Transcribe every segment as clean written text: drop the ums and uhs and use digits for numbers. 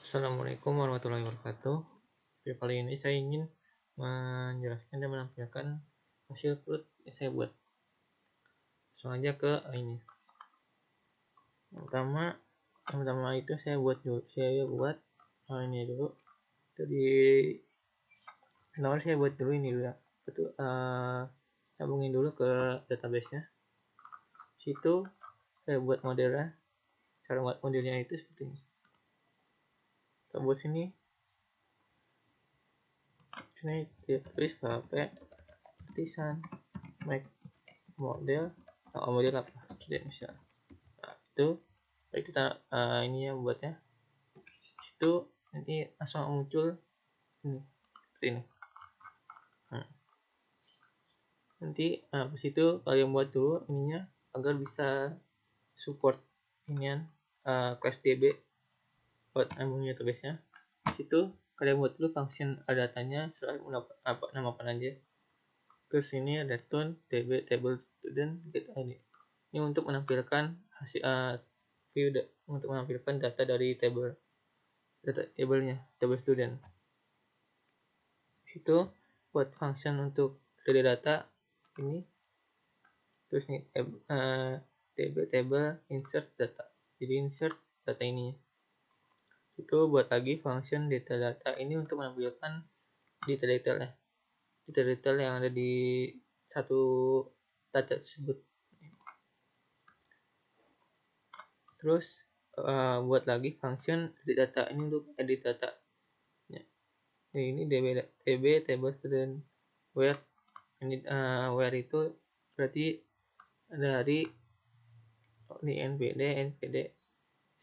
Assalamualaikum warahmatullahi wabarakatuh. Video kali ini saya ingin menjelaskan dan menampilkan hasil code yang saya buat. Langsung aja ke ini. Yang pertama itu saya buat ini dulu. Jadi saya buat dulu ini dulu ya. Betul, sambungin dulu ke database-nya. Situ saya buat modelnya. Cara buat modelnya itu seperti ini. Kita buat sini tulis pakai artisan make model model apa dan misalnya itu baik kita ini ya buatnya itu nanti langsung muncul ini seperti ini. Nanti habis itu kalian buat dulu ininya agar bisa support inian class DB buat nyambungin database nya. Situ kalian buat dulu function datanya setelah nama apa aja. Terus ini ada return db table student get id. Ini untuk menampilkan hasil view untuk menampilkan data dari tablenya table student. Situ buat function untuk dari data ini. Terus nih table insert data. Jadi insert data ini. Itu buat lagi function data ini untuk menampilkan detail yang ada di satu data tersebut. Terus buat lagi function edit data ini untuk edit data. Ini db table student where ini where itu berarti dari ini npd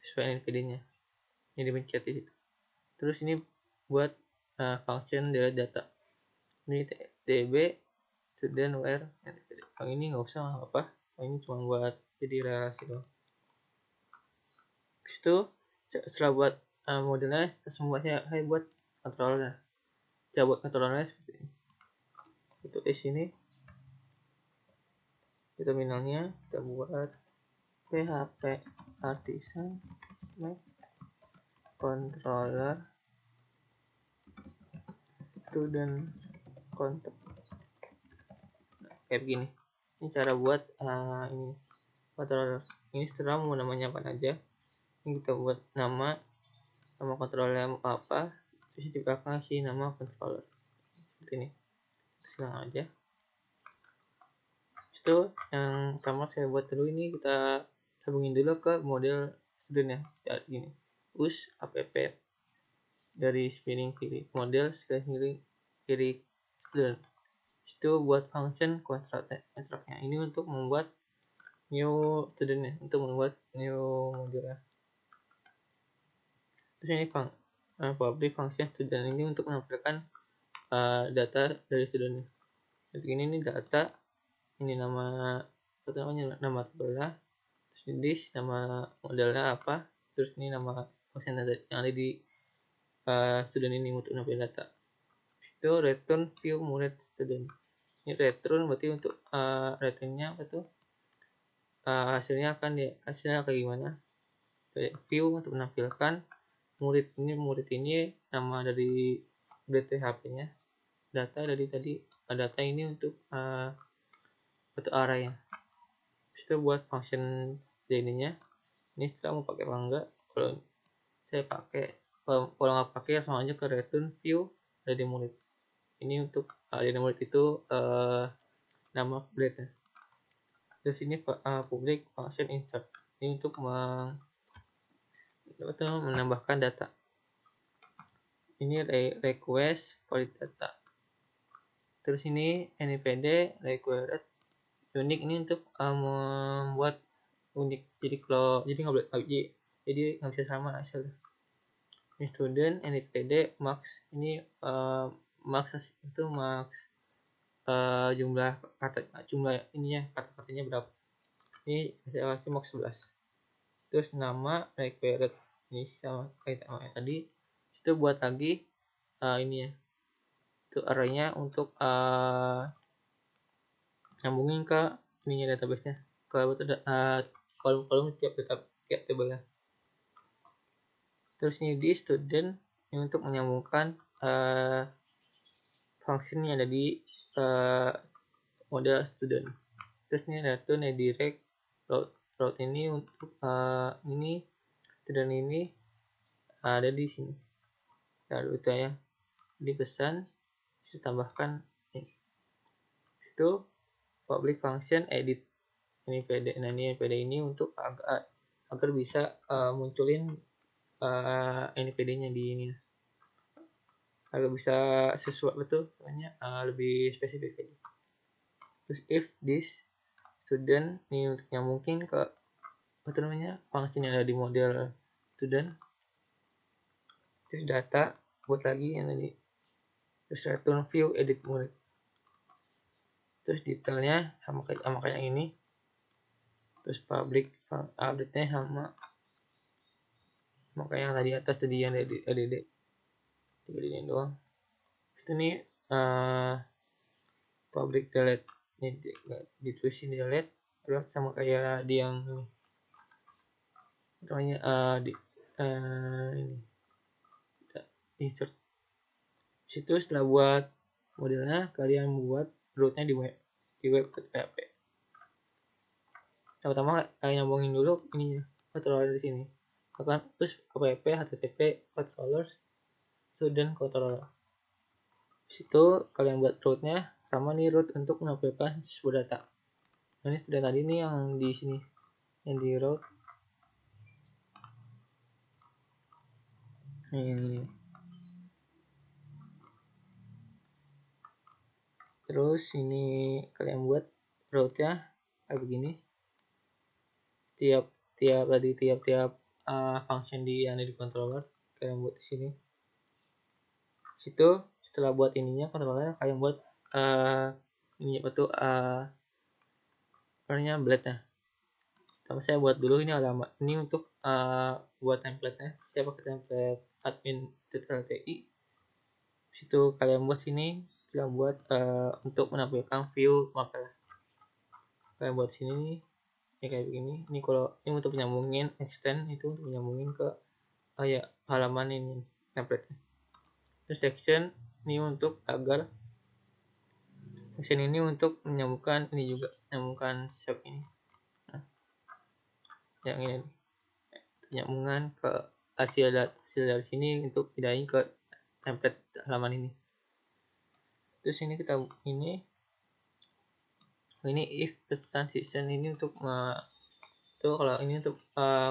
sesuai npd-nya. Ini dipencet di situ. Terus ini buat function delete data. Ini db student where npd. Yang ini nggak usah apa. Ini cuma buat jadi relasi doang. Itu setelah buat modelnya semuanya saya buat controllernya. Saya buat controllernya seperti ini. Itu di sini di terminalnya kita buat php artisan make controller student contact. Kayak begini. Ini cara buat ini controller. Ini setelah mau namanya apa aja. Ini kita buat nama controllernya apa, terus di belakang isi nama controller seperti ini. Silang aja. Itu yang pertama saya buat dulu. Ini kita sambungin dulu ke model studentnya ya, gini us app dari spinning kiri model kiri student. Itu buat function construct-nya ini untuk membuat new studentnya, untuk membuat new model. Terus ini public function student ini untuk menampilkan data dari studentnya. Jadi ini data, ini nama tabelnya, terus ini nama modelnya apa, terus ini nama function yang ada di student ini untuk nampilin data. Itu return view murid student. Ini return berarti untuk returnnya apa tuh, hasilnya kayak gimana. View untuk menampilkan murid ini nama dari BTHP-nya, data dari tadi data ini untuk array-nya. Itu buat function ininya. Ini setelah mau pakai apa enggak. Kalau saya pakai, kalau nggak pakai langsung aja ke return view dari murid. Ini untuk dari murid itu nama update-nya. Terus ini public function insert. Ini untuk menambahkan data. Ini request valid data. Terus ini npd required unique. Ini untuk membuat unik. Jadi kalau nggak bisa sama hasilnya. Ini student npd max. Ini max itu max jumlah ininya kata-katanya berapa. Ini saya kasih max 11. Terus nama required ini sama kayak tadi. Itu buat lagi ini ya, itu array-nya untuk nyambungin ke ininya database-nya, ke kolom tiap table-nya. Terus ini di student ini untuk menyambungkan function yang ada di model student. Terus ini ada tuh direct route ini untuk ini student ini ada di sini. Lalu itu ya, di pesan bisa tambahkan ini. Itu public function edit ini PD. Nah ini PD ini untuk agar bisa munculin NPD-nya di ini, agar bisa sesuai betul, makanya lebih spesifik aja. Terus if this student ini untuk yang mungkin ke function yang ada di model student. Terus data buat lagi yang tadi. Terus return view edit murid. Terus detailnya sama kayak yang ini. Terus public update-nya sama kayak yang tadi atas tadi yang add. Tiga ini doang. Itu nih public delete ini ditulisin delete sama kayak di yang ini namanya ini insert situ. Setelah buat modelnya, kalian buat rootnya di web PHP. Pertama kalian nyambungin dulu ininya controller di sini, terus app http controllers student controller. Situ kalian buat rootnya sama nih root untuk menampilkan sebuah data. Ini sudah tadi nih yang di sini yang di root ini. Terus ini kalian buat rootnya kayak begini. Tiap function yang ada di controller kalian buat di sini. Situ setelah buat ininya controllernya kalian buat ini apa tuh blade-nya. Tapi saya buat dulu ini alamat ini untuk buat template-nya. Saya pakai template admin.lti. Situ kalian buat sini, kalian buat untuk menampilkan view map. Kalian buat sini ya kayak begini. Ini kalau ini untuk nyambungin extend, itu untuk nyambungin ke halaman ini template-nya. Terus section ini untuk agar section ini untuk menyambungkan ini juga, menyambungkan shop ini. Nah, yang ini penyambungan ke hasil dari sini untuk pindahin ke template halaman ini. Terus ini kita ini if pesan season ini untuk tuh kalau ini untuk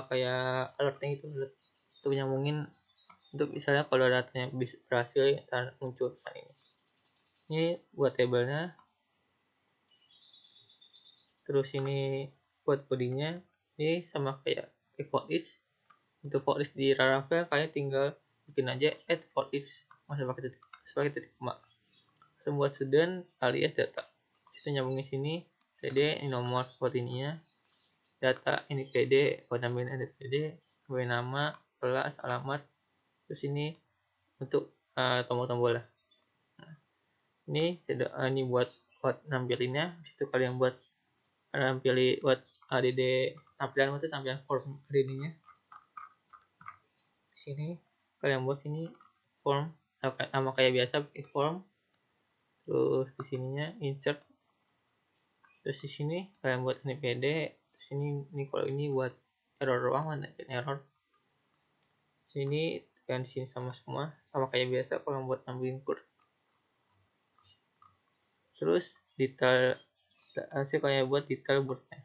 kayak alertnya itu untuk nyambungin untuk misalnya kalau datanya berhasil muncul pesan ini. Ini buat tabelnya. Terus ini buat bodinya ini sama kayak for each. Untuk for each di Laravel kalian tinggal bikin aja add for each masih pakai titik koma. Langsung buat student alias data. Kita nyambungin sini PD ini nomor buat ininya, data ini PD buat nambahin PD, nama, kelas, alamat. Terus ini untuk tombol-tombol lah. Nah, ini buat nampilinnya. Situ kalian buat pilih buat add tampilan itu tampilan form add-nya. Sini kalian buat sini form sama kayak biasa pakai form. Terus di sininya insert. Terus di sini kalian buat ini PD. Terus ini kalau ini buat error doang, mana error. Sini kan di sini sama semua sama kayak biasa kalau buat nambahin code. Terus detail hasil kayak buat detail boardnya.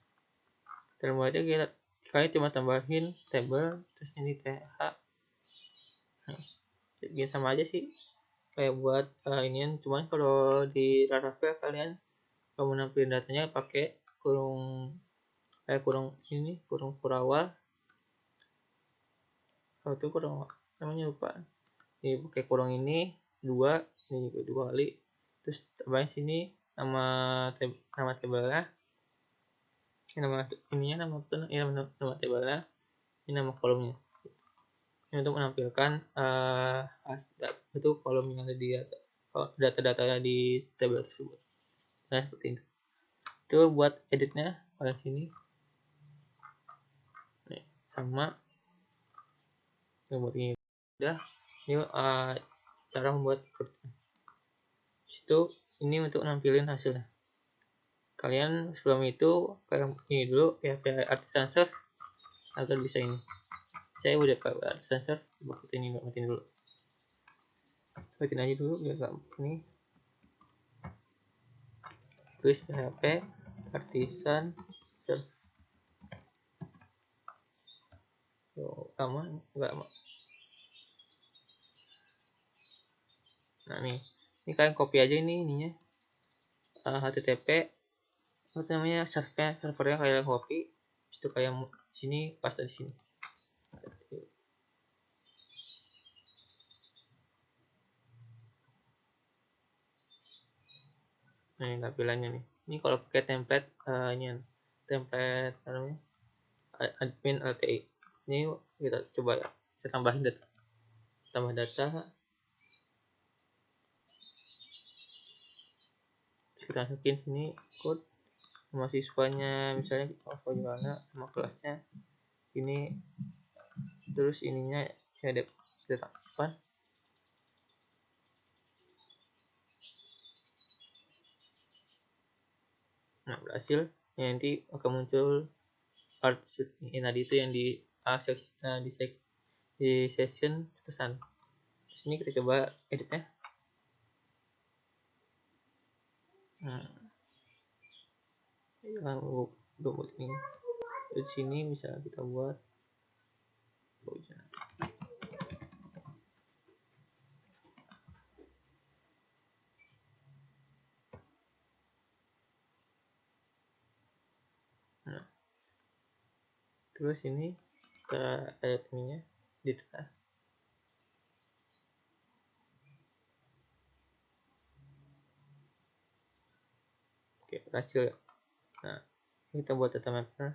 Detail boardnya kalian cuma tambahin table terus ini th. Jadi sama aja sih kayak buat inian, cuman kalau di Laravel kalian kalau nampilin datanya pakai kurung kurawal. Kalau itu kurung namanya lupa. Ini pakai kurung ini dua, ini juga 2 kali. Terus tambahin sini nama tabelnya. Ini nama tabelnya. Ini nama kolomnya. Ini untuk menampilkan itu kolom yang ada di data-datanya di tabel tersebut. Nah seperti itu. Itu buat editnya pada sini. Nih, sama Buat ini udah. Ini cara membuat itu. Ini untuk nampilin hasilnya. Kalian sebelum itu kalian ini dulu PHP Artisan Serve agar bisa ini. Saya udah pakai Artisan Serve, buat ini matiin dulu. Matiin aja dulu biar gak ini. Tulis PHP Artisan Serve. Lama enggak lama. Nah nih, ini kalian copy aja ininya. HTTP apa namanya, servernya kalian copy, itu kayak sini paste di sini. Nah ini tampilannya nih. Ini kalau pakai template ini template namanya admin LTI. Ini kita coba ya. Saya tambahin data. Tambah data. Kita masukin sini code nama siswanya, misalnya apa gimana, nama kelasnya ini, terus ininya ya kita tambahkan. Nah berhasil ya, nanti akan muncul art sheet ini tadi itu yang di di session pesan. Terus ini kita coba editnya. Nah, yang buat ini di sini misalnya kita buat hujan. Nah, terus ini kita edit ininya di tengah. Oke, berhasil ya. Nah, kita buat data mapper.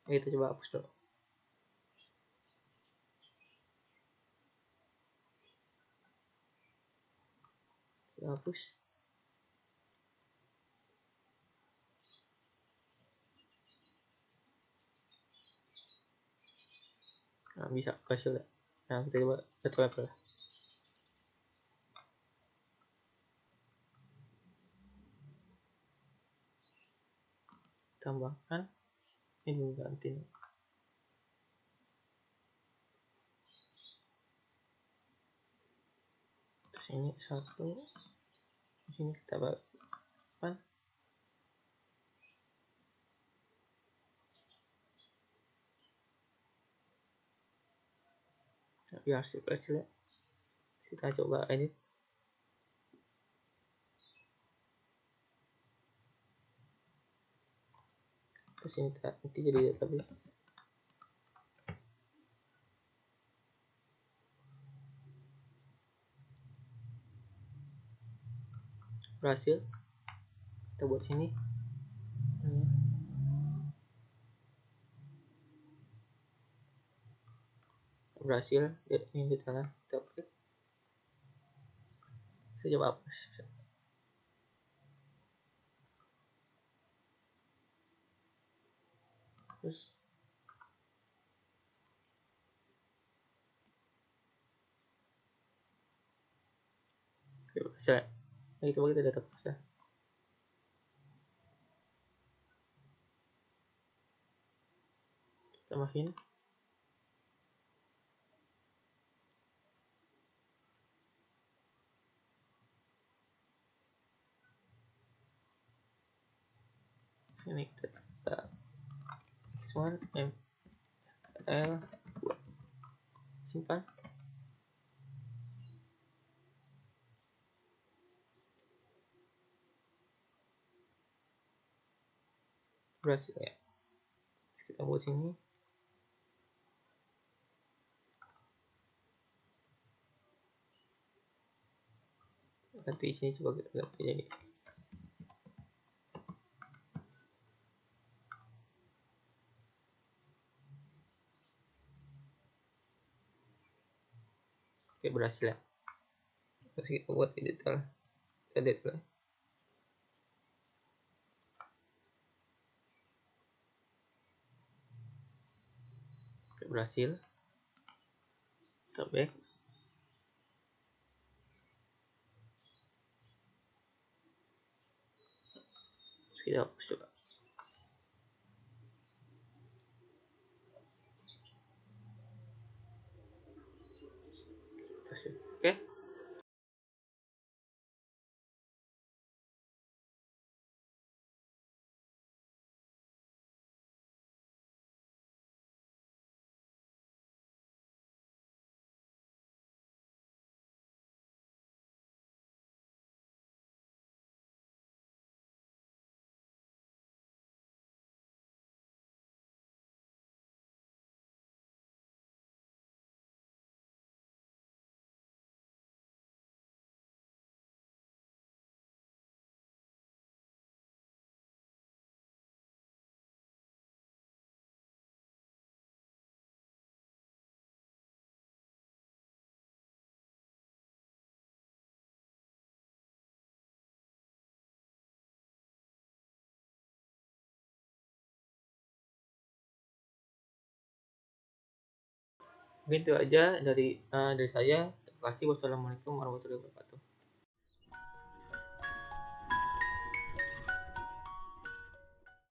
Kita coba hapus dulu. Kita hapus. Nah, bisa berhasil ya. Nah, kita coba data mapper. Tambahkan ini ganti. Terus ini satu, di sini kita berikan. Biar hasil ya. Kita coba edit. Terus ini nanti jadi database. Berhasil. Kita buat sini. Berhasil. Ini di tengah. Kita klik. Saya coba hapus. Terus oke, berhasil. Nah, coba kita database ya. Tambahin. Ini kita x1 ml simpan. Berhasil ya. Kita buat sini. Nanti sini coba kita ganti jadi. Oke, berhasil ya. Terus kita buat detail. Edit lah. Berhasil. Kita back. Kita hapus juga. Berhasil. Oke. Mungkin itu aja dari saya. Terima kasih. Wassalamualaikum warahmatullahi wabarakatuh.